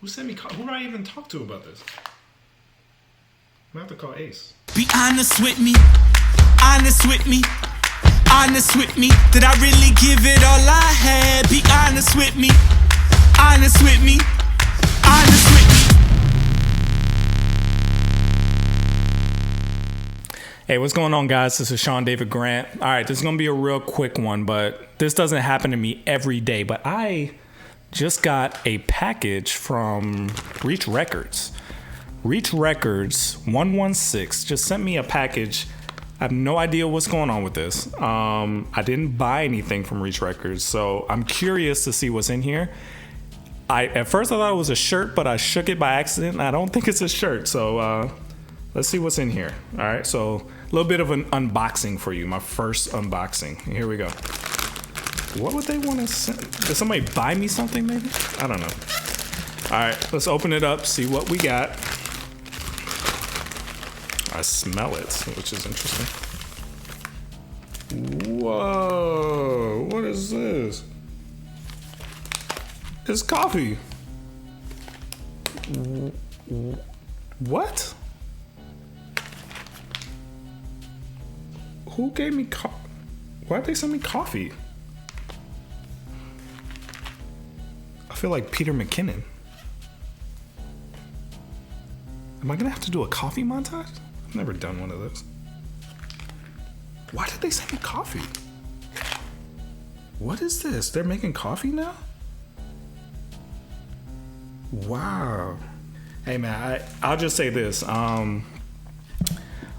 Who sent me? Who do I even talk to about this? I'm gonna have to call Ace. Be honest with me. Honest with me. Honest with me. Did I really give it all I had? Be honest with me. Honest with me. Honest with me. Hey, what's going on, guys? This is Sean David Grant. All right, this is going to be a real quick one, but this doesn't happen to me every day. But I just got a package from Reach Records. Reach Records 116 just sent me a package. I have no idea what's going on with this. I didn't buy anything from Reach Records, so I'm curious to see what's in here. At first I thought it was a shirt, but I shook it by accident, and I don't think it's a shirt. So let's see what's in here. All right, so a little bit of an unboxing for you, my first unboxing. Here we go. What would they want to send? Did somebody buy me something maybe? I don't know. All right, let's open it up, see what we got. I smell it, which is interesting. Whoa, what is this? It's coffee. What? Who gave me why'd they send me coffee? I feel like Peter Mckinnon. Am I gonna have to do a coffee montage? I've never done one of those. Why did they send me coffee? What is this? They're making coffee now? Wow. Hey man, I'll just say this. I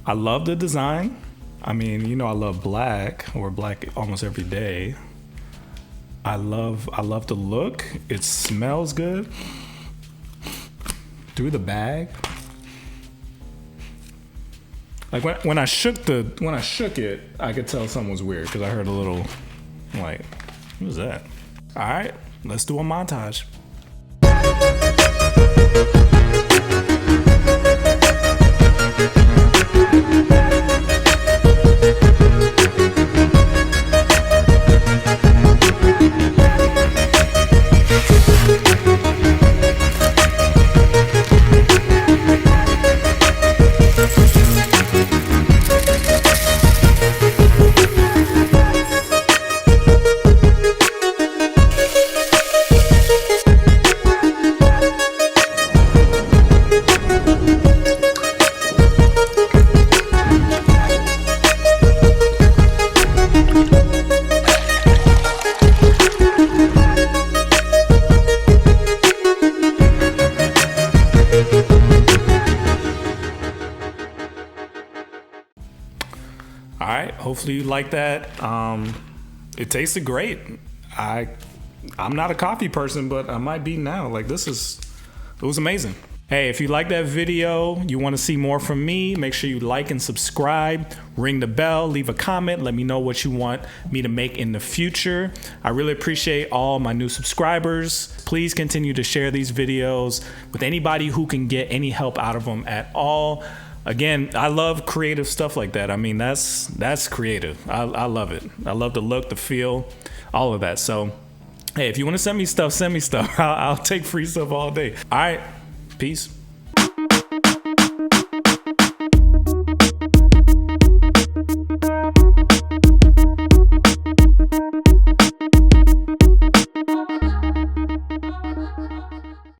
love the design. I mean, you know, I love black. I wear black almost every day. I love the look. It smells good. Through the bag. Like when I shook it, I could tell something was weird because I heard a little, like, what was that? All right, let's do a montage. All right, hopefully you like that. It tasted great. I'm not a coffee person, but I might be now. Like it was amazing. Hey, if you like that video, you want to see more from me, make sure you like and subscribe, ring the bell, leave a comment, let me know what you want me to make in the future. I really appreciate all my new subscribers. Please continue to share these videos with anybody who can get any help out of them at all. Again, I love creative stuff like that. I mean, that's creative. I love it. I love the look, the feel, all of that. So, hey, if you want to send me stuff, send me stuff. I'll take free stuff all day. All right, peace.